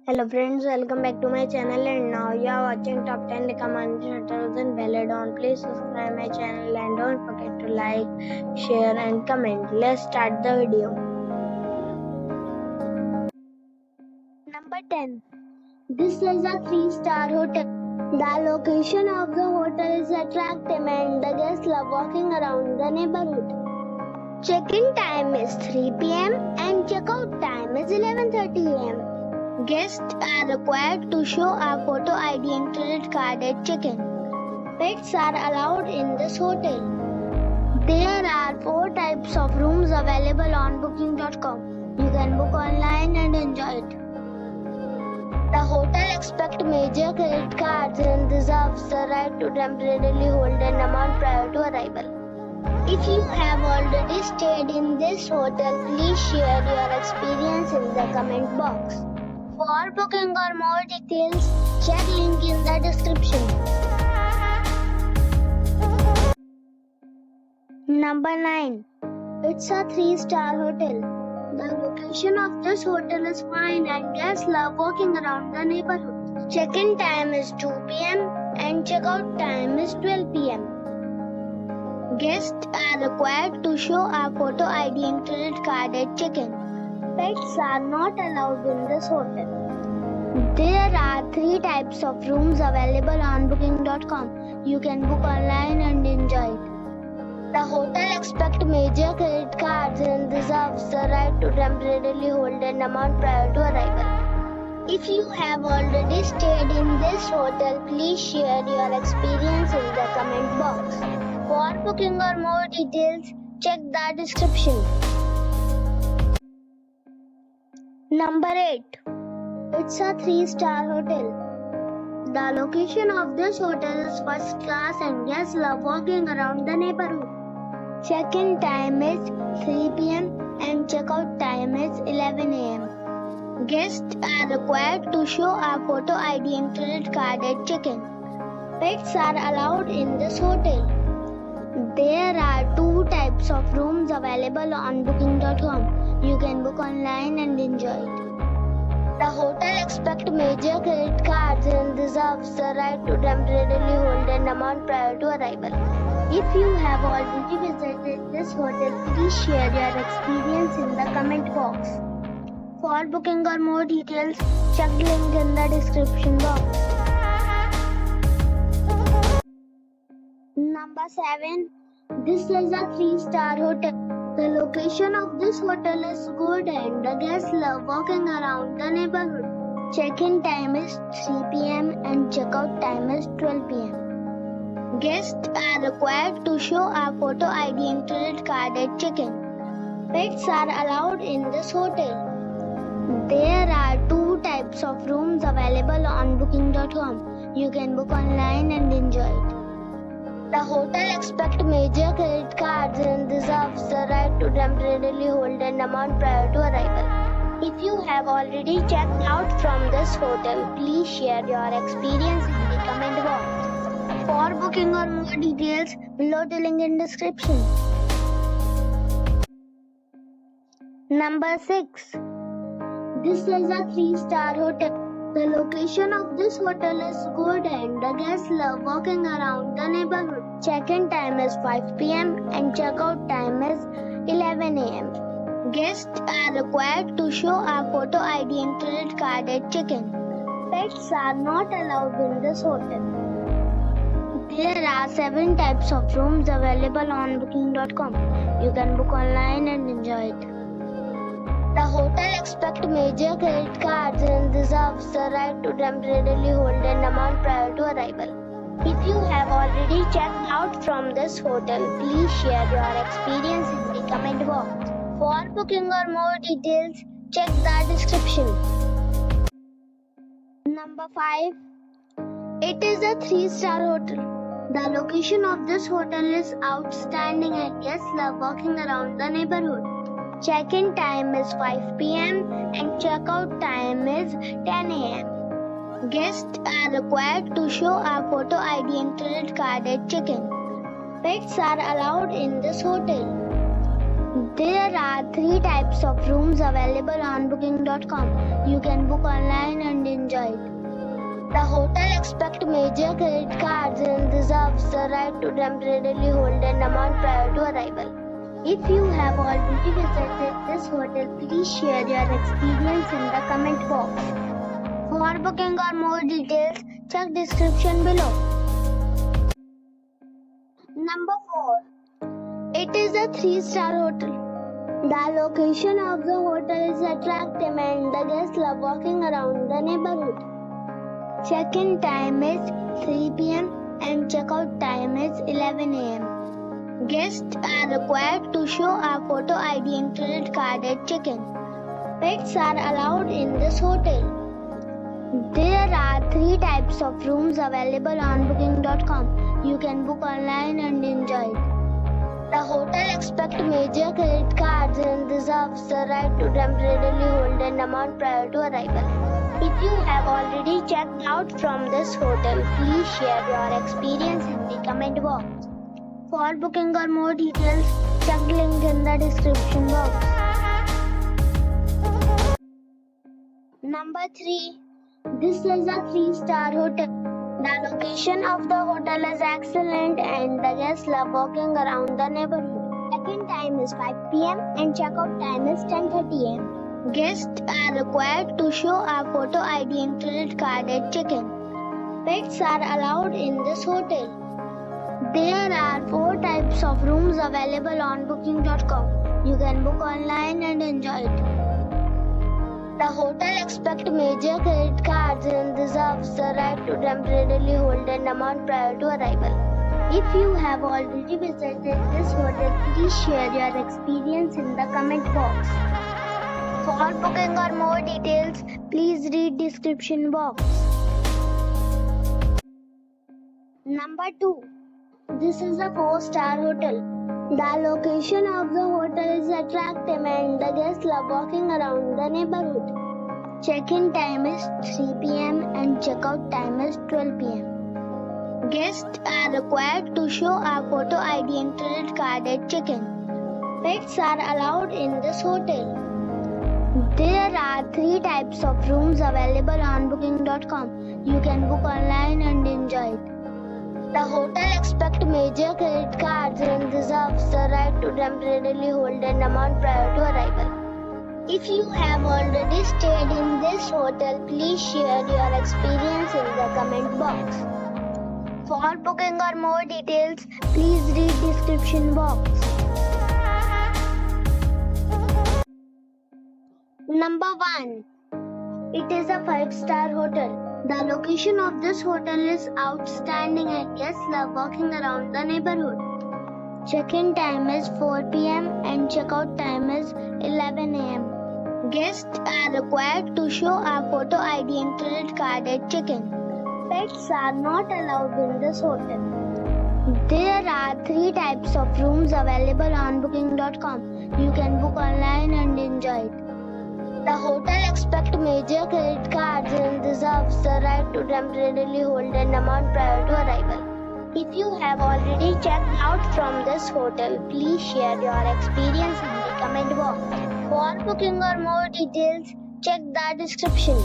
Hello friends, welcome back to my channel and now you are watching top 10 recommended hotels in Belledonne. Please subscribe my channel and don't forget to like, share and comment. Let's start the video. Number 10. This is a 3-star hotel. The location of the hotel is attractive and the guests love walking around the neighborhood. Check-in time is 3 p.m. and check-out time is 11:30 a.m. Guests are required to show a photo ID and credit card at check-in. Pets are allowed in this hotel. There are 4 types of rooms available on booking.com. You can book online and enjoy it. The hotel accepts major credit cards and reserves the right to temporarily hold an amount prior to arrival. If you have already stayed in this hotel, please share your experience in the comment box. For booking or more details, check link in the description. Number 9. It's a 3-star hotel. The location of this hotel is fine and guests love walking around the neighborhood. Check-in time is 2 p.m. and check-out time is 12 p.m. Guests are required to show a photo ID and credit card at check-in. Pets are not allowed in this hotel. There are 3 types of rooms available on booking.com. You can book online and enjoy it. The hotel accepts major credit cards and reserves the right to temporarily hold an amount prior to arrival. If you have already stayed in this hotel, please share your experience in the comment box. For booking or more details, check the description. Number 8. It's a 3-star hotel. The location of this hotel is first class and guests love walking around the neighborhood. Check-in time is 3 p.m. and check-out time is 11 a.m. Guests are required to show a photo ID and credit card at check-in. Pets are allowed in this hotel. There are 2 types of rooms available on booking.com. You can book online and enjoy it. The hotel accepts major credit cards and reserves the right to temporarily hold an amount prior to arrival. If you have already visited this hotel, please share your experience in the comment box. For booking or more details, check the link in the description box. Number 7. This is a 3-star hotel. The location of this hotel is good and the guests love walking around the neighborhood. Check-in time is 3 p.m. and check-out time is 12 p.m. Guests are required to show a photo ID and credit card at check-in. Pets are allowed in this hotel. There are 2 types of rooms available on booking.com. You can book online and enjoy it. The hotel accepts major credit cards and reserves the right to temporarily hold an amount prior to arrival. If you have already checked out from this hotel, please share your experience in the comment box. For booking or more details, below the link in description. Number 6. This is a 3-star hotel. The location of this hotel is good and the guests love walking around the neighborhood. Check-in time is 5 p.m. and check-out time is 11 a.m. Guests are required to show a photo ID and credit card at check-in. Pets are not allowed in this hotel. There are 7 types of rooms available on booking.com. You can book online and enjoy it. The hotel accepts major credit cards and reserves the right to temporarily hold an amount prior to arrival. If you have already checked out from this hotel, please share your experience in the comment box. For booking or more details, check the description. Number 5. It is a 3-star hotel. The location of this hotel is outstanding and guests love walking around the neighborhood. Check-in time is 5 p.m. and check-out time is 10 a.m. Guests are required to show a photo ID and credit card at check-in. Pets are allowed in this hotel. There are 3 types of rooms available on booking.com. You can book online and enjoy it. The hotel expects major credit cards and reserves the right to temporarily hold an amount prior to arrival. If you have already visited this hotel, please share your experience in the comment box. For booking or more details, check description below. Number 4. It is a 3-star hotel. The location of the hotel is attractive and the guests love walking around the neighborhood. Check-in time is 3 p.m. and check-out time is 11 a.m. Guests are required to show a photo ID and credit card at check-in. Pets are allowed in this hotel. There are 3 types of rooms available on booking.com. You can book online and enjoy it. The hotel expects major credit cards and reserves the right to temporarily hold an amount prior to arrival. If you have already checked out from this hotel, please share your experience in the comment box. For booking or more details, check the link in the description box. Number 3. This is a 3-star hotel. The location of the hotel is excellent and the guests love walking around the neighborhood. Check-in time is 5 p.m. and check-out time is 10:30 a.m. Guests are required to show a photo ID and credit card at check-in. Pets are allowed in this hotel. There are 4 types of rooms available on booking.com. You can book online and enjoy it. The hotel expects major credit cards and reserves the right to temporarily hold an amount prior to arrival. If you have already visited this hotel, please share your experience in the comment box. For booking or more details, please read description box. Number 2. This is a 4-star hotel. The location of the hotel is attractive and the guests love walking around the neighborhood. Check-in time is 3 p.m. and check-out time is 12 p.m. Guests are required to show a photo ID and credit card at check-in. Pets are allowed in this hotel. There are 3 types of rooms available on booking.com. You can book online and enjoy it. The hotel expects major credit cards and reserves the right to temporarily hold an amount prior to arrival. If you have already stayed in this hotel, please share your experience in the comment box. For booking or more details, please read description box. Number 1. It is a 5-star hotel. The location of this hotel is outstanding and guests love walking around the neighborhood. Check-in time is 4 p.m. and check-out time is 11 a.m. Guests are required to show a photo ID and credit card at check-in. Pets are not allowed in this hotel. There are 3 types of rooms available on booking.com. You can book online and enjoy it. The hotel expects major credit cards and reserves the right to temporarily hold an amount prior to arrival. If you have already checked out from this hotel, please share your experience in the comment box. For booking or more details, check the description.